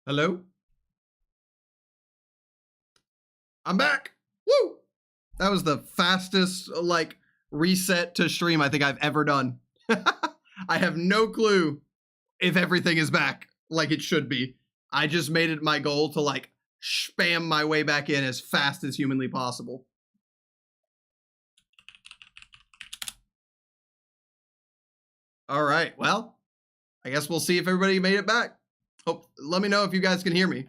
Hello? I'm back. Woo! That was the fastest, like, reset to stream I think I've ever done. I have no clue if everything is back like it should be. I just made it my goal to, like, spam my way back in as fast as humanly possible. All right, well, I guess we'll see if everybody made it back. Let me know if you guys can hear me.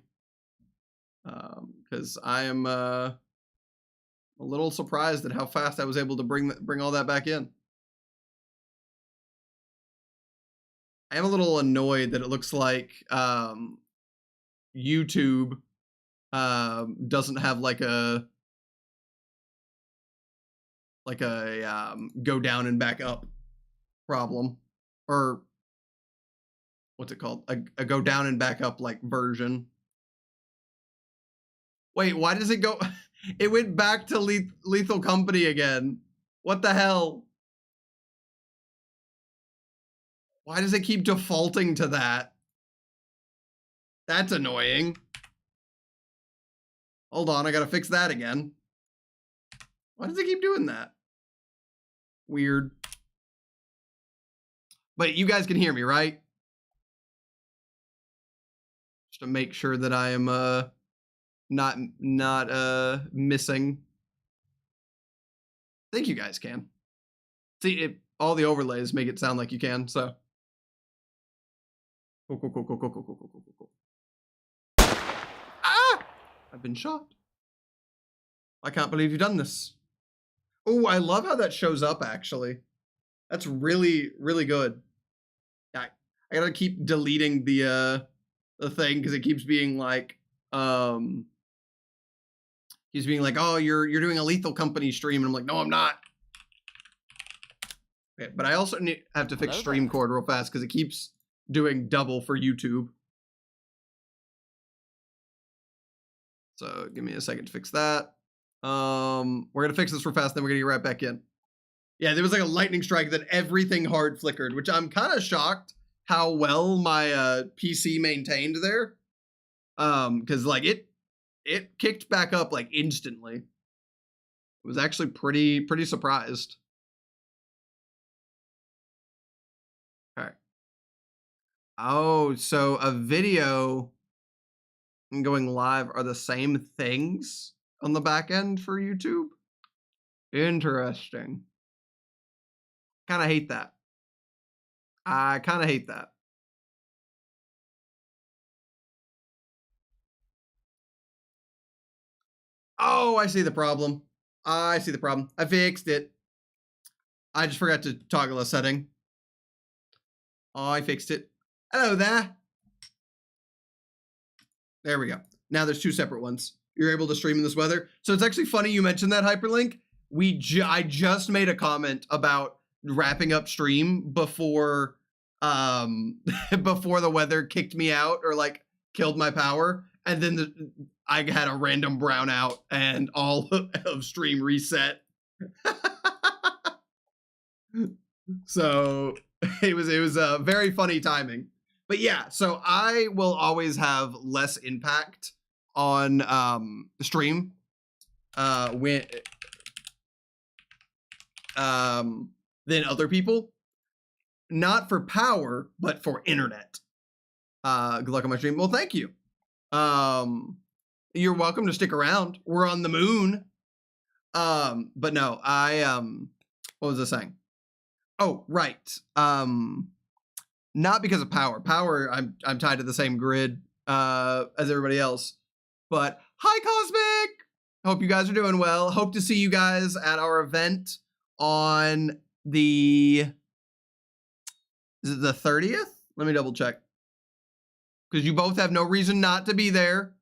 Because I am a little surprised at how fast I was able to bring all that back in. I am a little annoyed that it looks like YouTube doesn't have like a go down and back up problem, or what's it called? A go down and back up like version. Wait, why does it go? It went back to Lethal Company again. What the hell? Why does it keep defaulting to that? That's annoying. Hold on, I gotta fix that again. Why does it keep doing that? Weird. But you guys can hear me, right? Just to make sure that I am not missing. I think you guys can. See, all the overlays make it sound like you can, so. Cool. Ah! I've been shot. I can't believe you've done this. Oh, I love how that shows up, actually. That's really, really good. I gotta keep deleting the thing, because it keeps being like, oh, you're doing a Lethal Company stream, and I'm like, no, I'm not. Okay, but I also have to fix stream cord real fast, because it keeps doing double for YouTube. So give me a second to fix that. We're gonna fix this real fast, then we're gonna get right back in. Yeah, there was like a lightning strike that everything hard flickered, which I'm kind of shocked how well my PC maintained there. Because like it kicked back up like instantly. It was actually pretty surprised. All right. Oh, so a video and going live are the same things on the back end for YouTube? Interesting. Kind of hate that. I kind of hate that. Oh, I see the problem. I see the problem. I fixed it. I just forgot to toggle a setting. Oh, I fixed it. Hello there. There we go. Now there's two separate ones. You're able to stream in this weather. So it's actually funny you mentioned that, Hyperlink. I just made a comment about wrapping up stream before before the weather kicked me out or like killed my power, and then I had a random brownout and all of stream reset. So it was very funny timing. But yeah, so I will always have less impact on the stream than other people. Not for power, but for internet. Good luck on my stream. Well, thank you. You're welcome to stick around. We're on the moon. But no, what was I saying? Oh, right. Not because of power. Power, I'm tied to the same grid as everybody else. But hi, Cosmic! Hope you guys are doing well. Hope to see you guys at our event on the... Is it the 30th? Let me double check. Because you both have no reason not to be there.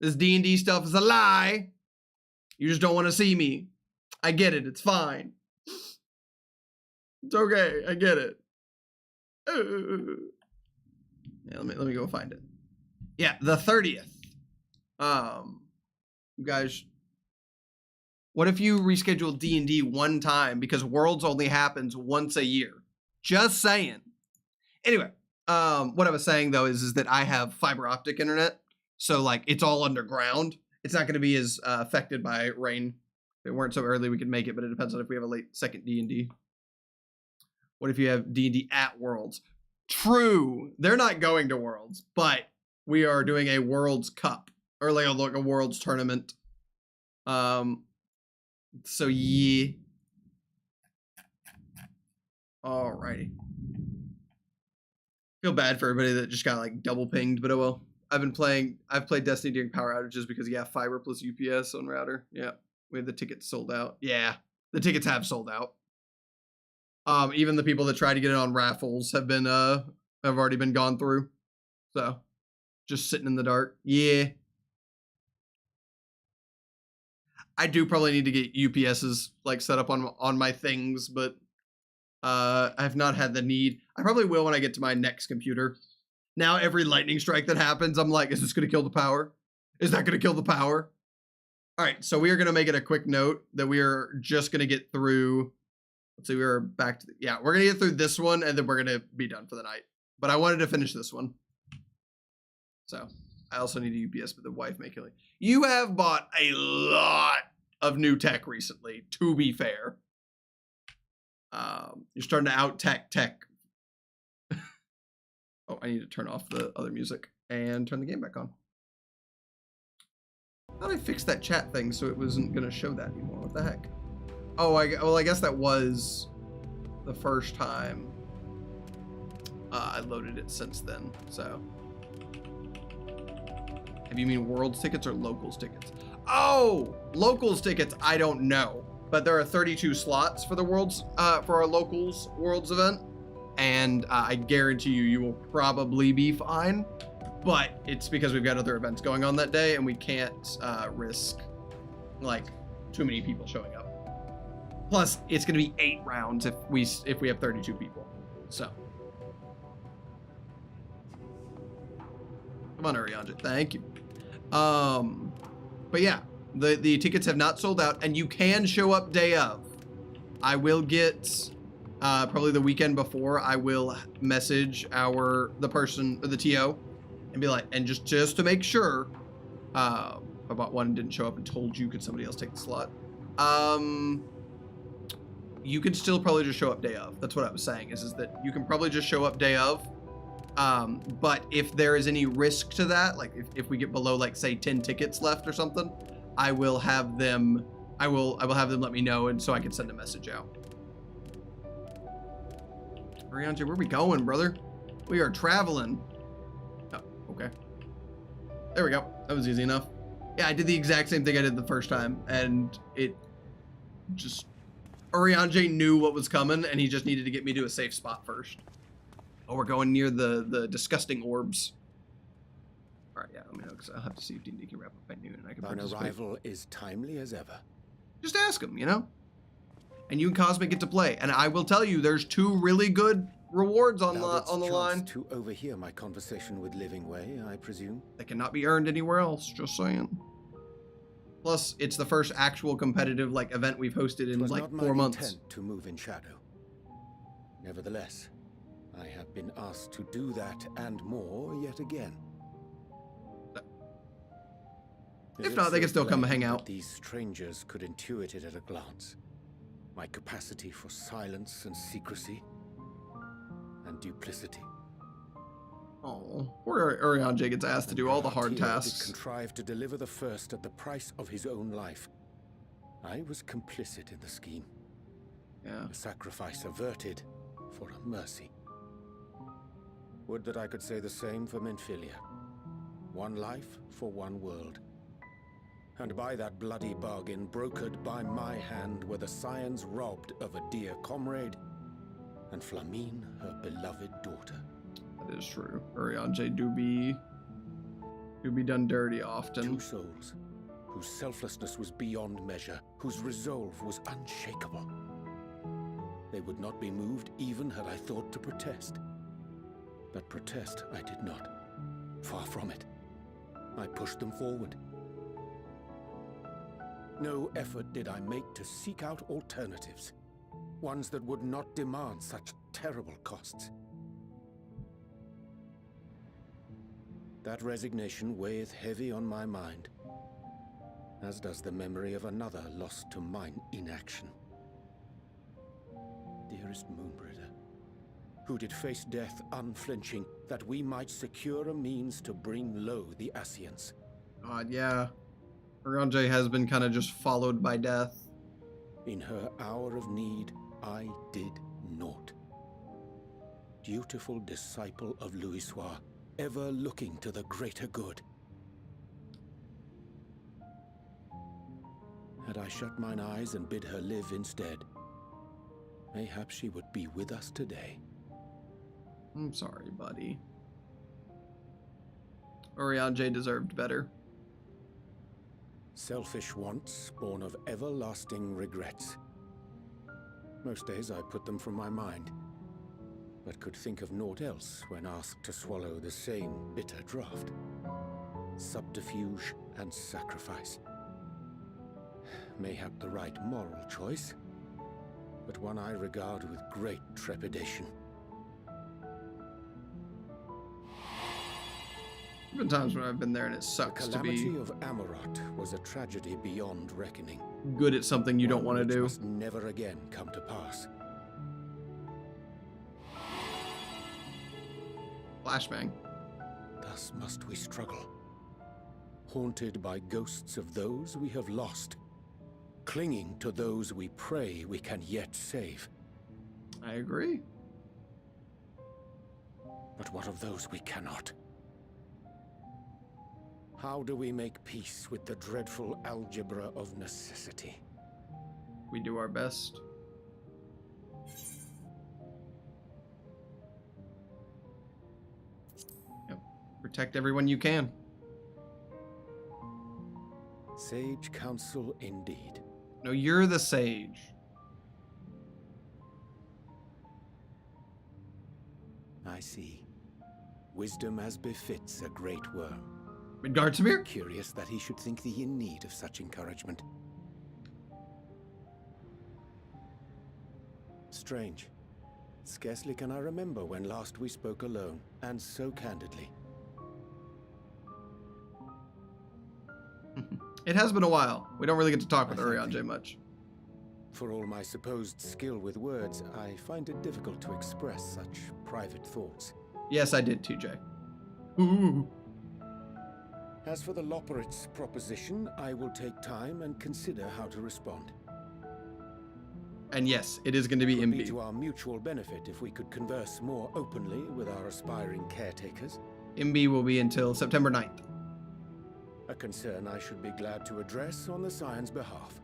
This D&D stuff is a lie. You just don't want to see me. I get it. It's fine. It's okay. I get it. Yeah, let me go find it. Yeah, the 30th. You guys, what if you reschedule D&D one time because Worlds only happens once a year? Just saying. Anyway, what I was saying though is that I have fiber optic internet, so like it's all underground. It's not going to be as affected by rain. If it weren't so early, we could make it, but it depends on if we have a late second D&D. What if you have D&D at Worlds? True, they're not going to Worlds, but we are doing a Worlds Cup or like a Worlds tournament. So yeah. Alrighty. Feel bad for everybody that just got like double pinged, but oh well. I've played Destiny during power outages because yeah, fiber plus UPS on router. Yeah. We had the tickets sold out. Yeah. The tickets have sold out. Even the people that tried to get it on raffles have already been gone through. So just sitting in the dark. Yeah. I do probably need to get UPSs like set up on my things, but I've not had the need. I probably will when I get to my next computer. Now every lightning strike that happens, I'm like, is this gonna kill the power? Is that gonna kill the power? All right, so we are gonna make it a quick note that we are just gonna get through. Let's see, we're back to we're gonna get through this one and then we're gonna be done for the night. But I wanted to finish this one. So I also need a UPS, but the wife may kill it. You have bought a lot of new tech recently, to be fair. You're starting to out tech. Oh, I need to turn off the other music and turn the game back on. How did I fix that chat thing so it wasn't gonna show that anymore? What the heck? Oh, I guess that was the first time I loaded it since then. So, if you mean Worlds tickets or Locals tickets? Oh, Locals tickets. I don't know, but there are 32 slots for the Worlds for our Locals Worlds event. And I guarantee you will probably be fine, but it's because we've got other events going on that day and we can't risk like too many people showing up. Plus, it's going to be 8 rounds if we have 32 people. So, come on, Arianja. Thank you. But yeah, the tickets have not sold out, and you can show up day of. I will get. Probably the weekend before, I will message the person or the TO and be like, and just to make sure, I bought one and didn't show up and told you, could somebody else take the slot? You can still probably just show up day of. That's what I was saying is that you can probably just show up day of. But if there is any risk to that, like if we get below like say 10 tickets left or something, I will have them let me know, and so I can send a message out. Arianja, where are we going, brother? We are traveling. Oh, okay. There we go. That was easy enough. Yeah, I did the exact same thing I did the first time, and it just... Arianja knew what was coming, and he just needed to get me to a safe spot first. Oh, we're going near the disgusting orbs. All right, yeah, let me know, because I'll have to see if D&D can wrap up by noon, and I can participate. Thine arrival is timely as ever. Just ask him, you know? And you and Cosmic get to play. And I will tell you, there's 2 really good rewards on the line. To overhear my conversation with Livingway, I presume. That cannot be earned anywhere else, just saying. Plus, it's the first actual competitive like event we've hosted in like 4 months. Intent to move in shadow. Nevertheless, I have been asked to do that and more yet again. If not, they can still come and hang out. These strangers could intuit it at a glance. My capacity for silence and secrecy and duplicity. Oh, poor Arianja gets asked to do all the hard tasks. Contrived to deliver the first at the price of his own life. I was complicit in the scheme. Yeah. A sacrifice averted for a mercy. Would that I could say the same for Menphilia. 1 life for 1 world. And by that bloody bargain brokered by my hand were the scions robbed of a dear comrade, and Flamine her beloved daughter. That is true. Arianja do be done dirty often. 2 souls, whose selflessness was beyond measure, whose resolve was unshakable. They would not be moved even had I thought to protest. But protest I did not. Far from it. I pushed them forward. No effort did I make to seek out alternatives, ones that would not demand such terrible costs. That resignation weigheth heavy on my mind, as does the memory of another lost to mine inaction. Dearest Moonbringer, who did face death unflinching, that we might secure a means to bring low the Ascians. God, yeah. Urianger has been kind of just followed by death. In her hour of need, I did naught. Dutiful disciple of Louisoix, ever looking to the greater good. Had I shut mine eyes and bid her live instead, mayhap she would be with us today. I'm sorry, buddy. Urianger deserved better. Selfish wants, born of everlasting regrets. Most days I put them from my mind, but could think of naught else when asked to swallow the same bitter draught. Subterfuge and sacrifice. Mayhap the right moral choice, but one I regard with great trepidation. There have been times when I've been there and it sucks to be Calamity of Amarot was a tragedy beyond reckoning. good at something you don't want to One which do. must never again come to pass. Flashbang. Thus must we struggle, haunted by ghosts of those we have lost, clinging to those we pray we can yet save. I agree. But what of those we cannot? How do we make peace with the dreadful algebra of necessity? We do our best. Yep. Protect everyone you can. Sage counsel indeed. No, you're the sage. I see. Wisdom as befits a great worm. Midgardsamir? Curious that he should think thee in need of such encouragement. Strange. Scarcely can I remember when last we spoke alone, and so candidly. It has been a while. We don't really get to talk with I thank Urianger thee. much. For all my supposed skill with words, I find it difficult to express such private thoughts. Yes, I did, TJ. Ooh. As for the Loporrit's proposition, I will take time and consider how to respond. And yes, it is going to be It would be Imbi. to our mutual benefit if we could converse more openly with our aspiring caretakers. Imbi will be until September 9th. A concern I should be glad to address on the Scion's behalf.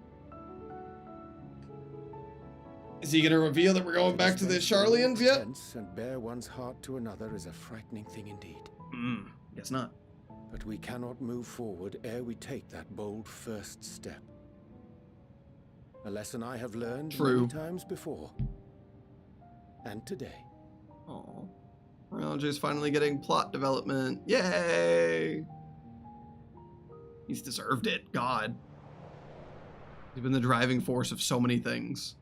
Is he going to reveal that we're going back to the Charlians yet? Pretense and bear one's heart to another is a frightening thing indeed. Guess not. But we cannot move forward ere we take that bold first step. A lesson I have learned True. many times before. And today. Oh, Urianger's finally getting plot development. Yay! He's deserved it. God. He's been the driving force of so many things.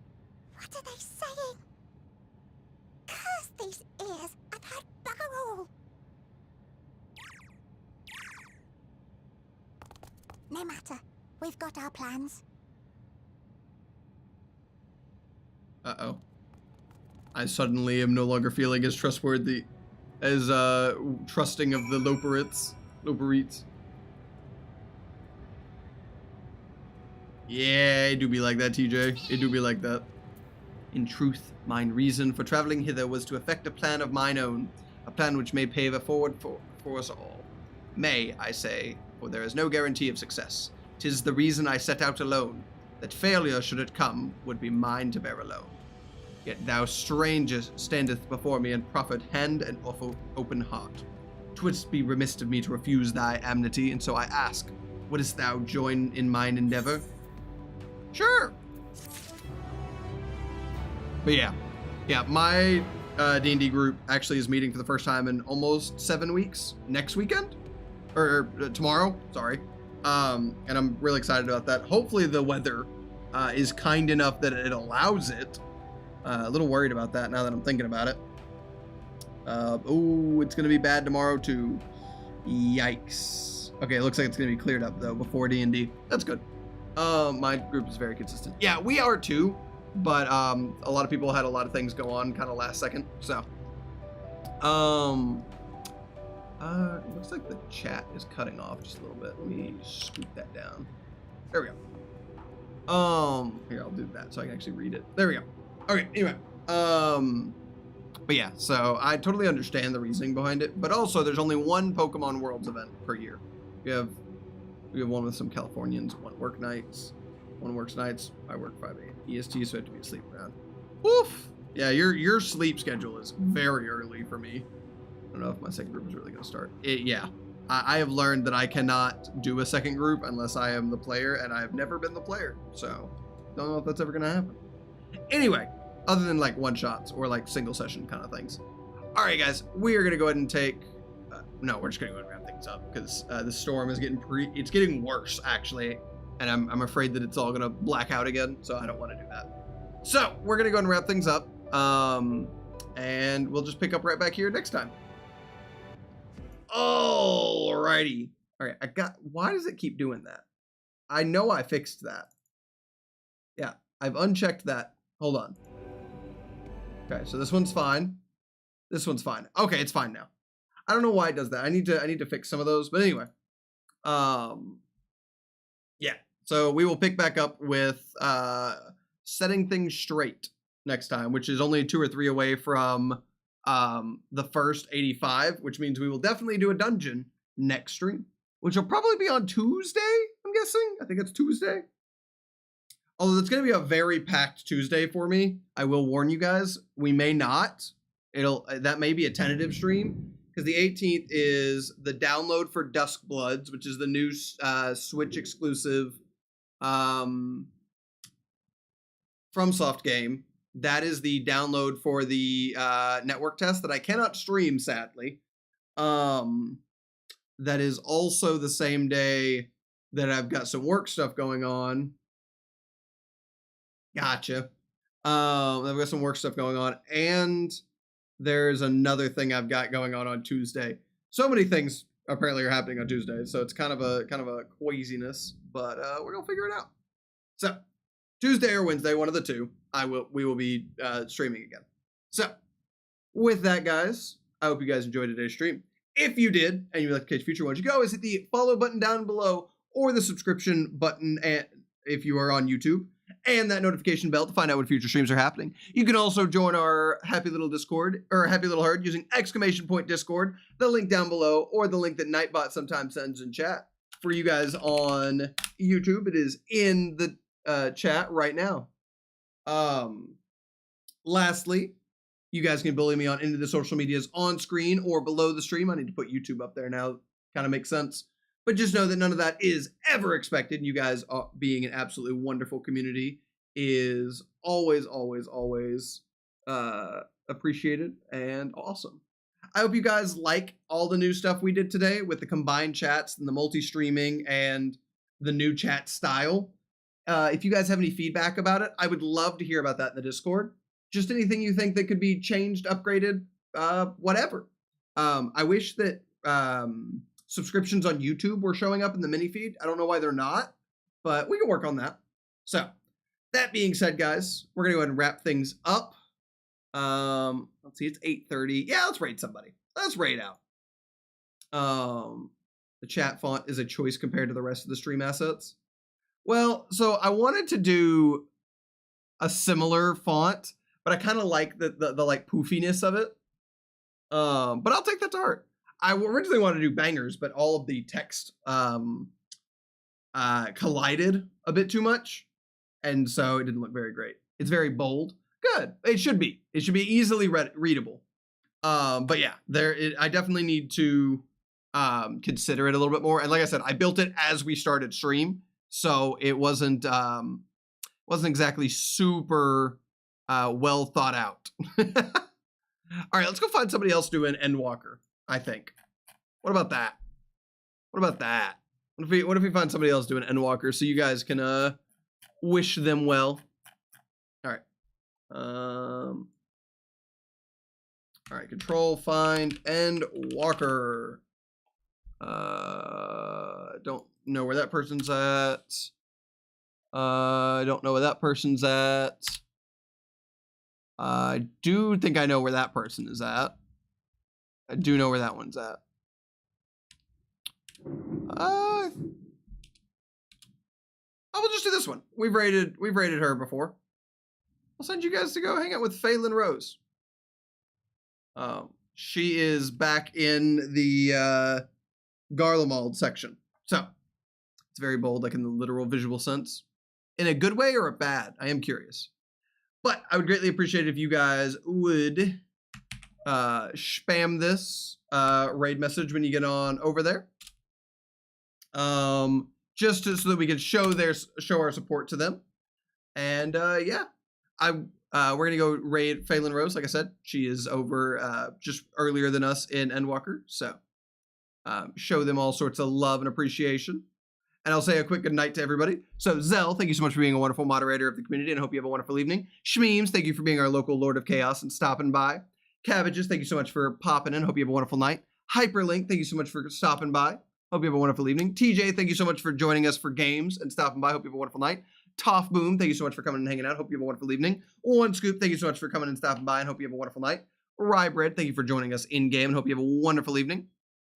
What are they saying? Curse these ears! I've had bugger all! No matter. We've got our plans. Uh-oh. I suddenly am no longer feeling as trustworthy, as trusting of the Loporrits. Yeah, it do be like that, TJ. It do be like that. In truth, mine reason for traveling hither was to effect a plan of mine own, a plan which may pave a forward for us all. May, I say, for there is no guarantee of success. 'Tis the reason I set out alone, that failure, should it come, would be mine to bear alone. Yet thou, stranger, standeth before me and proffered hand and open heart. 'Twould be remiss of me to refuse thy amity, and so I ask, wouldst thou join in mine endeavor? Sure. But yeah, my D&D group actually is meeting for the first time in almost 7 weeks. Next weekend? Or tomorrow, sorry. And I'm really excited about that. Hopefully the weather is kind enough that it allows it. A little worried about that now that I'm thinking about it. Oh, it's going to be bad tomorrow too. Yikes. Okay, it looks like it's gonna be cleared up though before D&D. That's good. My group is very consistent. Yeah, we are too, but a lot of people had a lot of things go on kind of last second. So, it looks like the chat is cutting off just a little bit. Let me scoot that down. There we go. Here, I'll do that so I can actually read it. There we go. Okay, anyway. But yeah, so I totally understand the reasoning behind it, but also there's only one Pokemon Worlds event per year. We have one with some Californians, one work nights, one works nights. I work 5 a.m. EST, so I have to be asleep around. Oof. Yeah, your sleep schedule is very early for me. I don't know if my second group is really going to start. Yeah, I have learned that I cannot do a second group unless I am the player, and I have never been the player. So, don't know if that's ever going to happen. Anyway, other than like one-shots or like single session kind of things. All right, guys, we are going to go ahead and take... no, we're just going to go ahead and wrap things up because the storm is it's getting worse, actually. And I'm afraid that it's all going to black out again, so I don't want to do that. So, we're going to go ahead and wrap things up. And we'll just pick up right back here next time. Alrighty. All right, why does it keep doing that? I know I fixed that. Yeah, I've unchecked that. Hold on. Okay, so this one's fine. This one's fine. Okay, it's fine now. I don't know why it does that. I need to fix some of those, but anyway. Yeah. So we will pick back up with setting things straight next time, which is only 2 or 3 away from the first 85, which means we will definitely do a dungeon next stream, which will probably be on Tuesday, I'm guessing. I think it's Tuesday. Although it's going to be a very packed Tuesday for me. I will warn you guys, we may not. That may be a tentative stream, because the 18th is the download for Duskbloods, which is the new Switch exclusive FromSoft game. That is the download for the network test that I cannot stream, sadly. That is also the same day that I've got some work stuff going on. Gotcha. I've got some work stuff going on, and there's another thing I've got going on Tuesday. So many things apparently are happening on Tuesday, so it's kind of a craziness, but we're gonna figure it out. So Tuesday or Wednesday, one of the two, we will be streaming again. So with that, guys, I hope you guys enjoyed today's stream. If you did, and you'd like to catch future ones, you can always hit the follow button down below or the subscription button if you are on YouTube, and that notification bell to find out when future streams are happening. You can also join our happy little Discord, or happy little herd, using !Discord, the link down below, or the link that Nightbot sometimes sends in chat. For you guys on YouTube, it is in the chat right now. Lastly, you guys can bully me on any of the social medias on screen or below the stream. I need to put YouTube up there now. Kind of makes sense. But just know that none of that is ever expected. You guys being an absolutely wonderful community is always, always, always appreciated and awesome. I hope you guys like all the new stuff we did today with the combined chats and the multi-streaming and the new chat style. If you guys have any feedback about it, I would love to hear about that in the Discord. Just anything you think that could be changed, upgraded, whatever. I wish that subscriptions on YouTube were showing up in the mini feed. I don't know why they're not, but we can work on that. So that being said, guys, we're gonna go ahead and wrap things up. Let's see, it's 8:30. Yeah, let's raid somebody. Let's raid out. The chat font is a choice compared to the rest of the stream assets. Well, so I wanted to do a similar font, but I kind of like the like poofiness of it. But I'll take that to heart. I originally wanted to do bangers, but all of the text collided a bit too much, and so it didn't look very great. It's very bold. Good. It should be. It should be easily readable. But yeah, I definitely need to consider it a little bit more. And like I said, I built it as we started stream, so it wasn't exactly super well thought out. All right, let's go find somebody else doing Endwalker, I think. What about that? What about that? What if we find somebody else doing Endwalker so you guys can wish them well? All right. All right, control, find, Endwalker. Don't know where that person's at. I don't know where that person's at. I do think I know where that person is at. I do know where that one's at. I will just do this one. We've rated her before. I'll send you guys to go hang out with Phelan Rose. She is back in the Garlemald section. So it's very bold, like in the literal visual sense. In a good way or a bad? I am curious. But I would greatly appreciate it if you guys would spam this raid message when you get on over there. Just so that we can show our support to them. And yeah, we're gonna go raid Phelan Rose. Like I said, she is over just earlier than us in Endwalker, so show them all sorts of love and appreciation. And I'll say a quick good night to everybody. So Zell, thank you so much for being a wonderful moderator of the community, and I hope you have a wonderful evening. Shmeems, thank you for being our local Lord of Chaos and stopping by. Cabbages, thank you so much for popping in. Hope you have a wonderful night. Hyperlink, thank you so much for stopping by. Hope you have a wonderful evening. TJ, thank you so much for joining us for games and stopping by. Hope you have a wonderful night. Toff Boom, thank you so much for coming and hanging out. Hope you have a wonderful evening. One Scoop, thank you so much for coming and stopping by, and hope you have a wonderful night. Rye Bread, thank you for joining us in game, and hope you have a wonderful evening.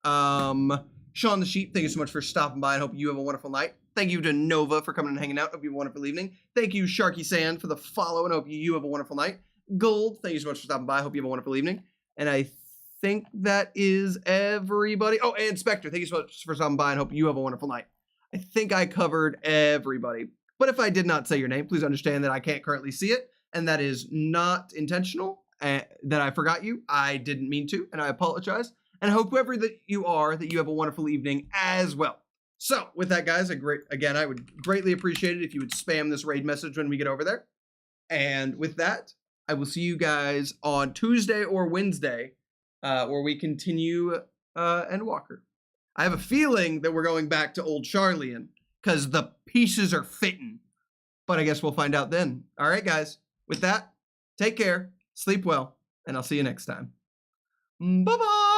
Sean the Sheep, thank you so much for stopping by, and hope you have a wonderful night. Thank you to Nova for coming and hanging out. Hope you have a wonderful evening. Thank you, Sharky Sand, for the follow, and hope you have a wonderful night. Gold, thank you so much for stopping by. Hope you have a wonderful evening. And I think that is everybody. Oh, and Spectre, thank you so much for stopping by, and hope you have a wonderful night. I think I covered everybody. But if I did not say your name, please understand that I can't currently see it, and that is not intentional, that I forgot you. I didn't mean to, and I apologize. And I hope whoever that you are, that you have a wonderful evening as well. So, with that, guys, I would greatly appreciate it if you would spam this raid message when we get over there. And with that, I will see you guys on Tuesday or Wednesday, where we continue Endwalker. I have a feeling that we're going back to old Charlian, because the pieces are fitting. But I guess we'll find out then. All right, guys. With that, take care, sleep well, and I'll see you next time. Bye-bye!